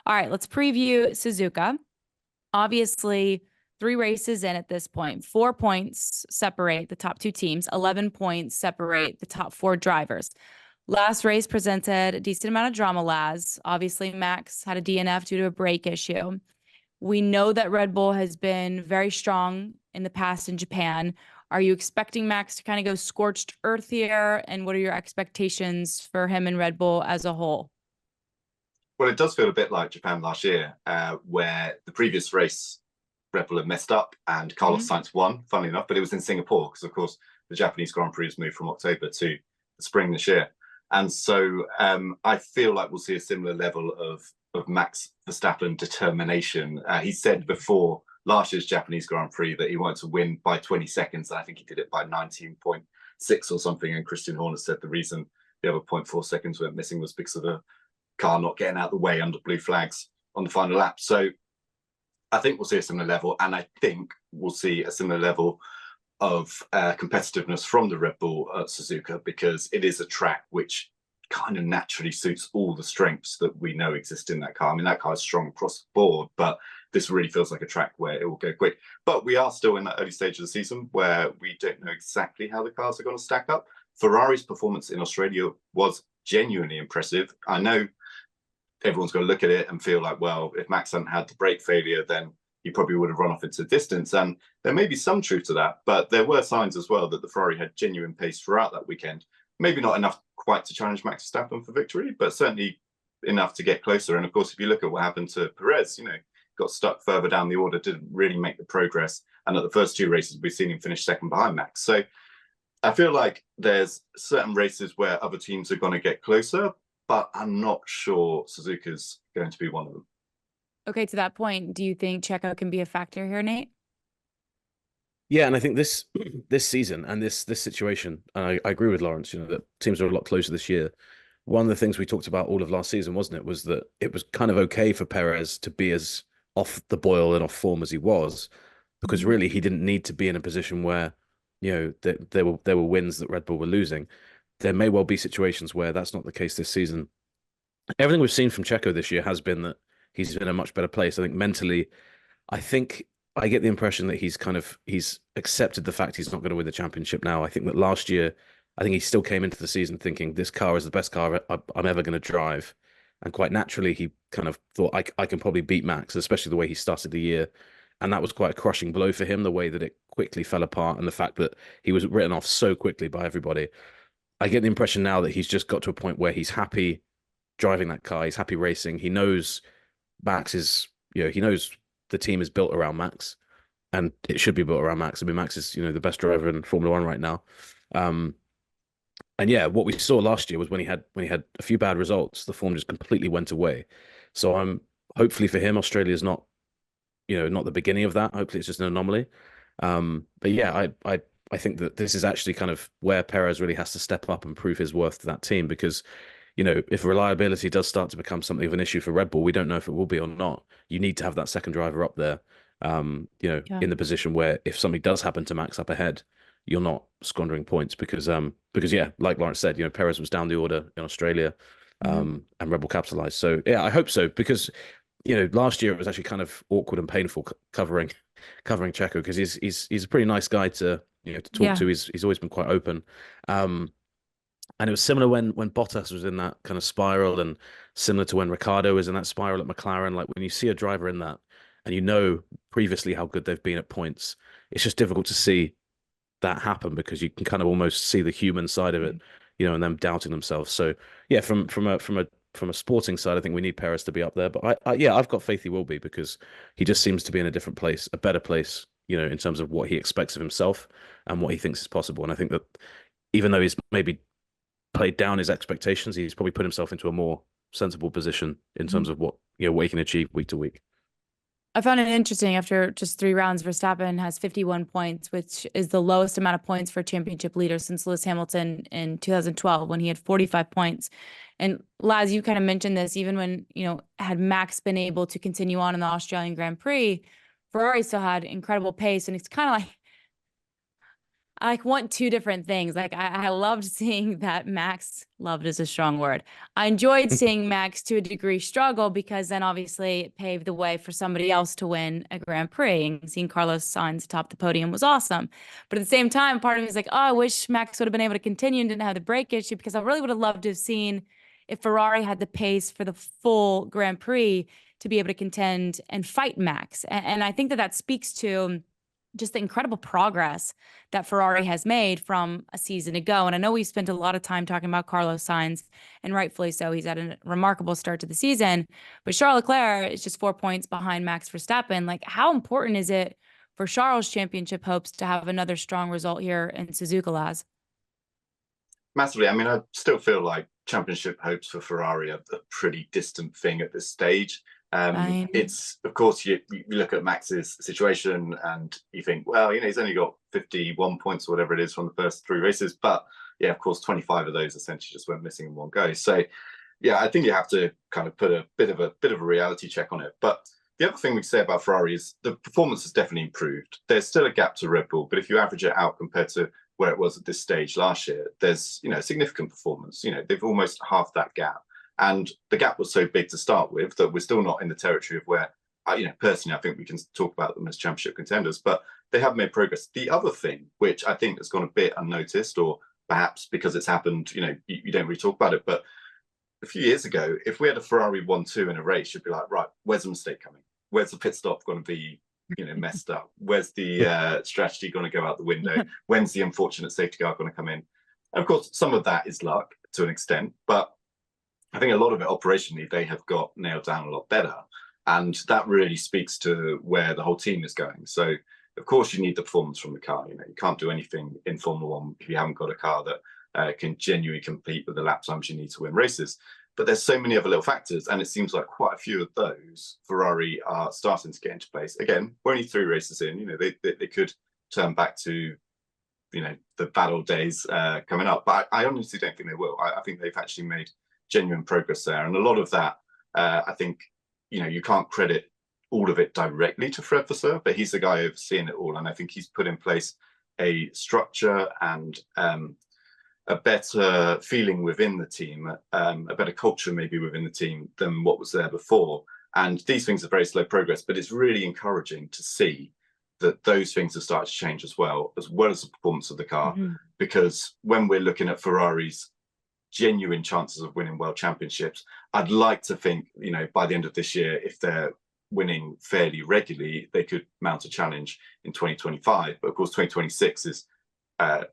All right, let's preview Suzuka. Obviously, 3 races in at this point. 4 points separate the top 2 teams. 11 points separate the top 4 drivers. Last race presented a decent amount of drama, Laz. Obviously, Max had a DNF due to a brake issue. We know that Red Bull has been very strong in the past in Japan. Are you expecting Max to kind of go scorched earth here? And what are your expectations for him and Red Bull as a whole? Well, it does feel a bit like Japan last year, where the previous race, Red Bull had messed up and Carlos Sainz won, funnily enough, but it was in Singapore because, of course, the Japanese Grand Prix has moved from October to the spring this year. And so I feel like we'll see a similar level of Max Verstappen determination. He said before last year's Japanese Grand Prix that he wanted to win by 20 seconds. And I think he did it by 19.6 or something. And Christian Horner said the reason the other 0.4 seconds went missing was because of the car not getting out of the way under blue flags on the final lap. So I think we'll see a similar level, and I think we'll see a similar level of competitiveness from the Red Bull Suzuka, because it is a track which kind of naturally suits all the strengths that we know exist in that car. I mean, that car is strong across the board, but this really feels like a track where it will go quick. But we are still in that early stage of the season where we don't know exactly how the cars are going to stack up. Ferrari's performance in Australia was genuinely impressive. I know everyone's going to look at it and feel like, well, if Max hadn't had the brake failure, then he probably would have run off into the distance. And there may be some truth to that, but there were signs as well that the Ferrari had genuine pace throughout that weekend. Maybe not enough quite to challenge Max Verstappen for victory, but certainly enough to get closer. And of course, if you look at what happened to Perez, got stuck further down the order, didn't really make the progress. And at the first 2 races, we've seen him finish second behind Max. So I feel like there's certain races where other teams are going to get closer, but I'm not sure Suzuka's going to be one of them. Okay, to that point, do you think Checo can be a factor here, Nate? Yeah, and I think this season and this situation, and I agree with Laurence, that teams are a lot closer this year. One of the things we talked about all of last season, wasn't it, was that it was kind of okay for Perez to be as off the boil and off form as he was, because really he didn't need to be in a position where, that there were wins that Red Bull were losing. There may well be situations where that's not the case this season. Everything we've seen from Checo this year has been that he's in a much better place. I think mentally, I get the impression that he's accepted the fact he's not going to win the championship now. I think that last year, I think he still came into the season thinking this car is the best car I'm ever going to drive. And quite naturally, he kind of thought, I can probably beat Max, especially the way he started the year. And that was quite a crushing blow for him, the way that it quickly fell apart and the fact that he was written off so quickly by everybody. I get the impression now that he's just got to a point where he's happy driving that car. He's happy racing. He knows Max is, he knows the team is built around Max, and it should be built around Max. I mean, Max is, the best driver in Formula One right now. And yeah, what we saw last year was when he had a few bad results, the form just completely went away. So I'm hopefully for him, Australia is not, not the beginning of that. Hopefully it's just an anomaly. But yeah, I think that this is actually kind of where Perez really has to step up and prove his worth to that team, because, if reliability does start to become something of an issue for Red Bull, we don't know if it will be or not. You need to have that second driver up there, in the position where if something does happen to Max up ahead, you're not squandering points because yeah, like Laurence said, Perez was down the order in Australia, and Red Bull capitalized. So yeah, I hope so, because, last year it was actually kind of awkward and painful covering Checo, because he's a pretty nice guy to talk to. He's always been quite open. And it was similar when Bottas was in that kind of spiral, and similar to when Ricciardo was in that spiral at McLaren. Like when you see a driver in that and previously how good they've been at points, it's just difficult to see that happen, because you can kind of almost see the human side of it, and them doubting themselves. So yeah, from a sporting side, I think we need Perez to be up there. But I've got faith he will be, because he just seems to be in a different place, a better place, in terms of what he expects of himself and what he thinks is possible. And I think that even though he's maybe played down his expectations, he's probably put himself into a more sensible position in terms of what he can achieve week to week. I found it interesting, after just 3 rounds, Verstappen has 51 points, which is the lowest amount of points for a championship leader since Lewis Hamilton in 2012, when he had 45 points. And Laz, you kind of mentioned this, even when, had Max been able to continue on in the Australian Grand Prix, Ferrari still had incredible pace. And it's kind of like, I want two different things. Like I loved seeing that Max, loved is a strong word. I enjoyed seeing Max to a degree struggle, because then obviously it paved the way for somebody else to win a Grand Prix, and seeing Carlos Sainz atop the podium was awesome. But at the same time, part of me is like, oh, I wish Max would have been able to continue and didn't have the brake issue, because I really would have loved to have seen if Ferrari had the pace for the full Grand Prix to be able to contend and fight Max. And I think that that speaks to just the incredible progress that Ferrari has made from a season ago. And I know we spent a lot of time talking about Carlos Sainz, and rightfully so. He's had a remarkable start to the season, but Charles Leclerc is just 4 points behind Max Verstappen. Like, how important is it for Charles' championship hopes to have another strong result here in Suzuka, Laz? Massively. I mean, I still feel like championship hopes for Ferrari are a pretty distant thing at this stage. It's, of course, you look at Max's situation and you think, well, he's only got 51 points or whatever it is from the first 3 races. But yeah, of course, 25 of those essentially just went missing in one go. So yeah, I think you have to kind of put a bit of a reality check on it. But the other thing we say about Ferrari is the performance has definitely improved. There's still a gap to Red Bull, but if you average it out compared to where it was at this stage last year, there's significant performance. They've almost halved that gap. And the gap was so big to start with that we're still not in the territory of where, personally, I think we can talk about them as championship contenders, but they have made progress. The other thing, which I think has gone a bit unnoticed, or perhaps because it's happened, you don't really talk about it, but a few years ago, if we had a Ferrari 1-2 in a race, you'd be like, right, where's the mistake coming? Where's the pit stop going to be, messed up? Where's the strategy going to go out the window? When's the unfortunate safety car going to come in? And of course, some of that is luck to an extent, but I think a lot of it operationally, they have got nailed down a lot better. And that really speaks to where the whole team is going. So, of course, you need the performance from the car. You can't do anything in Formula One if you haven't got a car that can genuinely compete with the lap times you need to win races. But there's so many other little factors, and it seems like quite a few of those Ferrari are starting to get into place. Again, we're only 3 races in. They could turn back to the battle days coming up. But I honestly don't think they will. I think they've actually made genuine progress there, and a lot of that I think you can't credit all of it directly to Fred Vasseur, but he's the guy overseeing it all, and I think he's put in place a structure and a better feeling within the team, a better culture maybe within the team than what was there before. And these things are very slow progress, but it's really encouraging to see that those things have started to change as well as the performance of the car. Because when we're looking at Ferrari's genuine chances of winning world championships, I'd like to think, by the end of this year, if they're winning fairly regularly, they could mount a challenge in 2025. But of course, 2026 is a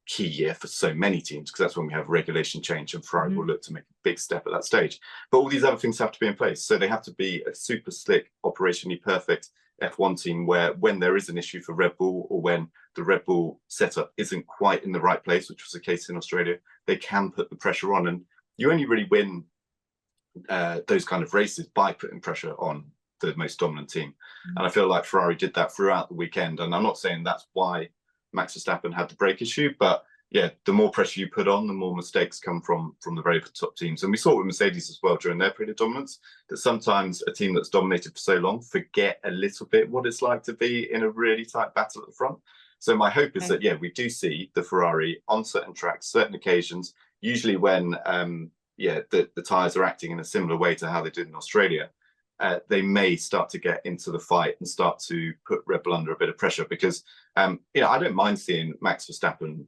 key year for so many teams, because that's when we have regulation change, and Ferrari will look to make a big step at that stage. But all these other things have to be in place. So they have to be a super slick, operationally perfect F1 team, where when there is an issue for Red Bull, or when the Red Bull setup isn't quite in the right place, which was the case in Australia, they can put the pressure on. And you only really win those kind of races by putting pressure on the most dominant team. And I feel like Ferrari did that throughout the weekend. And I'm not saying that's why Max Verstappen had the brake issue, but yeah, the more pressure you put on, the more mistakes come from the very top teams. And we saw it with Mercedes as well during their period of dominance, that sometimes a team that's dominated for so long forget a little bit what it's like to be in a really tight battle at the front. So my hope is that, yeah, we do see the Ferrari on certain tracks, certain occasions, usually when the tyres are acting in a similar way to how they did in Australia. They may start to get into the fight and start to put Red Bull under a bit of pressure, because I don't mind seeing Max Verstappen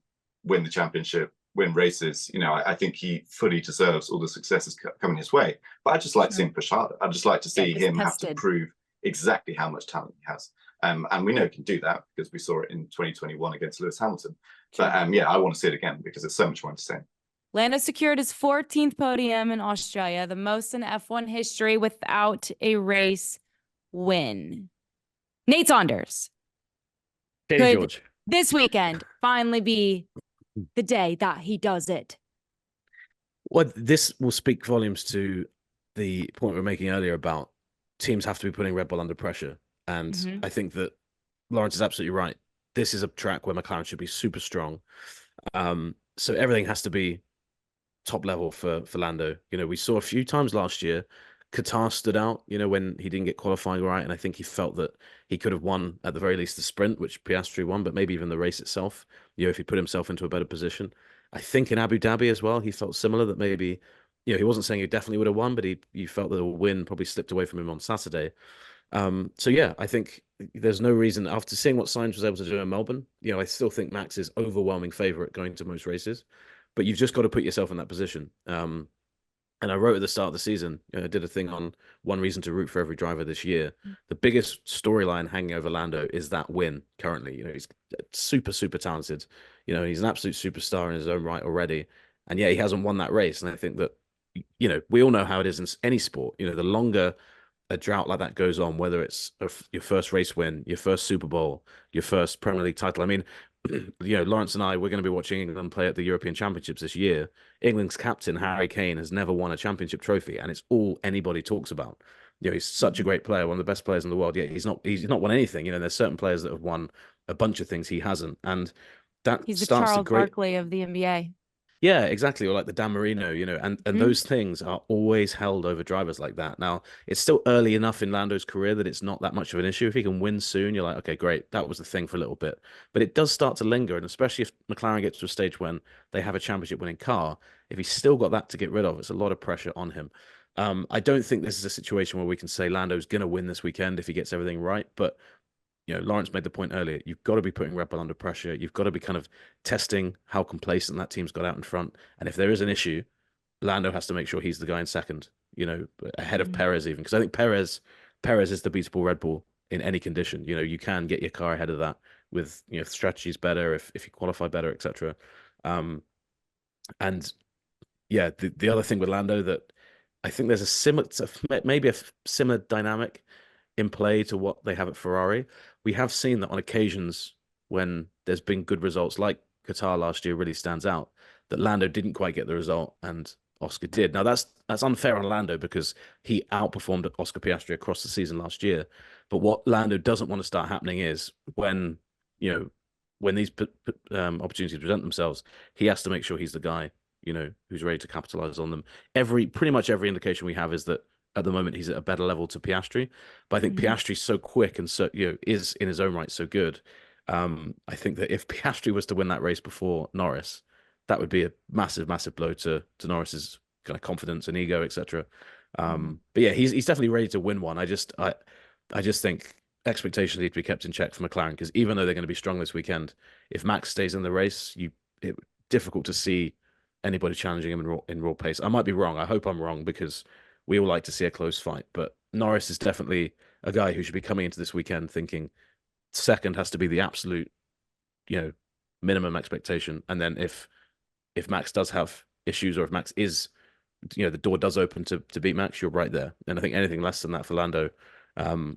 win the championship, win races. I think he fully deserves all the successes coming his way. But I just like to see him push harder. I just like to see him have to prove exactly how much talent he has. And we know he can do that because we saw it in 2021 against Lewis Hamilton. But I want to see it again because it's so much more interesting. Lando secured his 14th podium in Australia, the most in F1 history without a race win. Nate Saunders. Katie George. This weekend finally be the day that he does it. Well, this will speak volumes to the point we were making earlier about teams have to be putting Red Bull under pressure. And I think that Laurence is absolutely right. This is a track where McLaren should be super strong. So everything has to be top level for Lando. We saw a few times last year, Qatar stood out, when he didn't get qualifying right. And I think he felt that he could have won, at the very least, the sprint, which Piastri won, but maybe even the race itself. if he put himself into a better position. I think in Abu Dhabi as well, he felt similar, that maybe, he wasn't saying he definitely would have won, but he felt that the win probably slipped away from him on Saturday. So yeah, I think there's no reason, after seeing what Sainz was able to do in Melbourne, I still think Max is overwhelming favorite going to most races, but you've just got to put yourself in that position. And I wrote at the start of the season, I did a thing on one reason to root for every driver this year. The biggest storyline hanging over Lando is that win currently. He's super, super talented. He's an absolute superstar in his own right already. And yeah, he hasn't won that race. And I think that, we all know how it is in any sport. The longer a drought like that goes on, whether it's your first race win, your first Super Bowl, your first Premier League title. I mean, Laurence and I, we're going to be watching England play at the European Championships this year. England's captain, Harry Kane, has never won a championship trophy, and it's all anybody talks about. He's such a great player, one of the best players in the world, yet he's not won anything. There's certain players that have won a bunch of things he hasn't. And that He's the starts Charles to great. Barkley of the NBA. Yeah, exactly. Or like the Dan Marino, and those things are always held over drivers like that. Now, it's still early enough in Lando's career that it's not that much of an issue. If he can win soon, you're like, okay, great. That was the thing for a little bit. But it does start to linger. And especially if McLaren gets to a stage when they have a championship winning car, if he's still got that to get rid of, it's a lot of pressure on him. I don't think this is a situation where we can say Lando's going to win this weekend if he gets everything right. But Laurence made the point earlier, you've got to be putting Red Bull under pressure. You've got to be kind of testing how complacent that team's got out in front. And if there is an issue, Lando has to make sure he's the guy in second, ahead of Perez even. Because I think Perez is the beatable Red Bull in any condition. You can get your car ahead of that with, strategies better, if you qualify better, etc. And yeah, the other thing with Lando that I think there's maybe a similar dynamic in play to what they have at Ferrari. We have seen that on occasions when there's been good results, like Qatar last year really stands out, that Lando didn't quite get the result and Oscar did. Now that's unfair on Lando because he outperformed Oscar Piastri across the season last year. But what Lando doesn't want to start happening is when these opportunities present themselves, he has to make sure he's the guy, who's ready to capitalize on them. Pretty much every indication we have is that at the moment he's at a better level to Piastri, but I think Piastri's so quick and so is in his own right so good. I think that if Piastri was to win that race before Norris, that would be a massive blow to Norris's kind of confidence and ego, etc. But yeah, he's definitely ready to win one. I just think expectations need to be kept in check for McLaren, because even though they're going to be strong this weekend, if Max stays in the race, it's difficult to see anybody challenging him in raw pace. I might be wrong. I hope I'm wrong, because we all like to see a close fight. But Norris is definitely a guy who should be coming into this weekend thinking second has to be the absolute, minimum expectation. And then if Max does have issues, or if Max is, the door does open to beat Max, you're right there. And I think anything less than that for Lando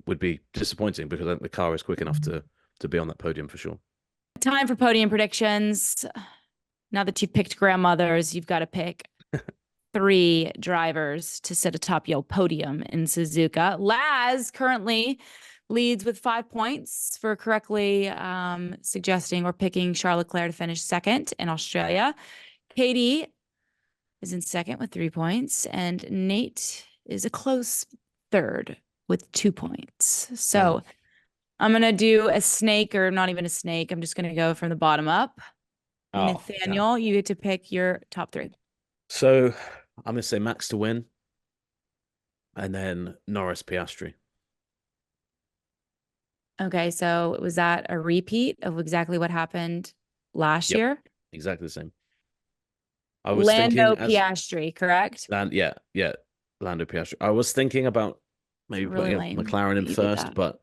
would be disappointing, because I think the car is quick enough to be on that podium for sure. Time for podium predictions. Now that you've picked grandmothers, you've got to pick 3 drivers to sit atop your podium in Suzuka. Laz currently leads with 5 points for correctly suggesting or picking Charles Leclerc to finish second in Australia. Katie is in second with 3 points, and Nate is a close third with 2 points. So I'm going to do a snake, or not even a snake. I'm just going to go from the bottom up. Nathaniel, you get to pick your top 3. So I'm going to say Max to win, and then Norris, Piastri. Okay, so was that a repeat of exactly what happened last year? Exactly the same. I was Lando Piastri, correct? Yeah, Lando Piastri. I was thinking about maybe putting McLaren in first, but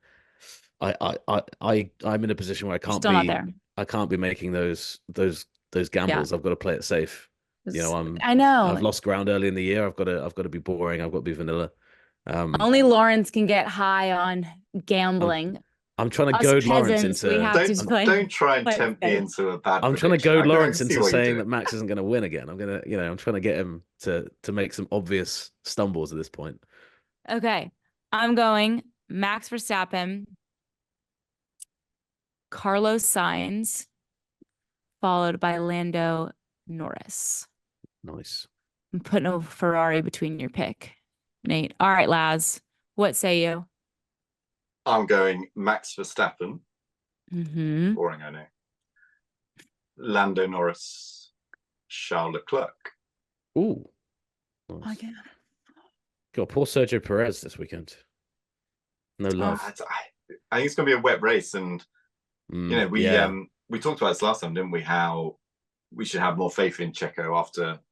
I'm in a position where I can't be making those gambles. I've got to play it safe. I've lost ground early in the year. I've got to be boring. I've got to be vanilla. Only Laurence can get high on gambling. I'm trying to goad Laurence into. Don't try and tempt me into a bad. I'm trying to goad Laurence into saying that Max isn't going to win again. I'm trying to get him to make some obvious stumbles at this point. Okay, I'm going Max Verstappen, Carlos Sainz, followed by Lando Norris. Nice. I'm putting a Ferrari between your pick, Nate. All right, Laz, what say you? I'm going Max Verstappen. Mm-hmm. Boring, I know. Lando Norris, Charles Leclerc. Ooh. Nice. Again. Got poor Sergio Perez this weekend. No love. I think it's going to be a wet race, and you know, we talked about this last time, didn't we? How we should have more faith in Checo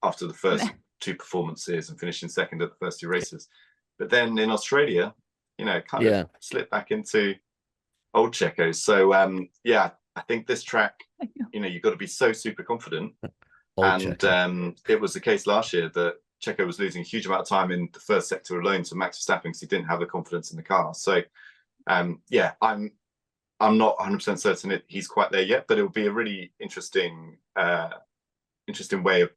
after the first two performances and finishing second at the first two races. But then in Australia, you know, kind of slipped back into old Checo. So I think this track, you know, you've got to be so super confident. It was the case last year that Checo was losing a huge amount of time in the first sector alone to Max Verstappen because he didn't have the confidence in the car. So I'm not 100% certain he's quite there yet, but it will be a really interesting way of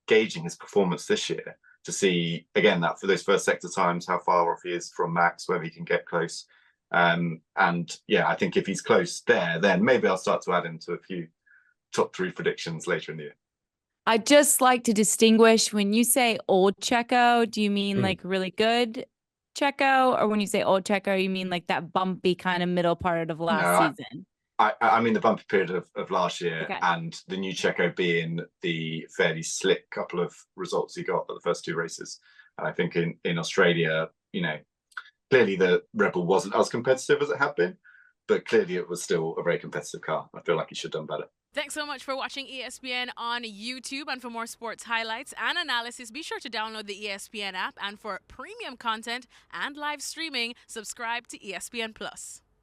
gauging his performance this year to see, again, that for those first sector times, how far off he is from Max, whether he can get close. I think if he's close there, then maybe I'll start to add him to a few top 3 predictions later in the year. I just like to distinguish, when you say old Checo, do you mean like really good Checo, or when you say old Checo, you mean like that bumpy kind of middle part of last season? I mean the bumpy period of last year, and the new Checo being the fairly slick couple of results he got at the first 2 races. And I think in Australia, you know, clearly the Red Bull wasn't as competitive as it had been, but clearly it was still a very competitive car. I feel like he should have done better. Thanks so much for watching ESPN on YouTube. And for more sports highlights and analysis, be sure to download the ESPN app. And for premium content and live streaming, subscribe to ESPN Plus.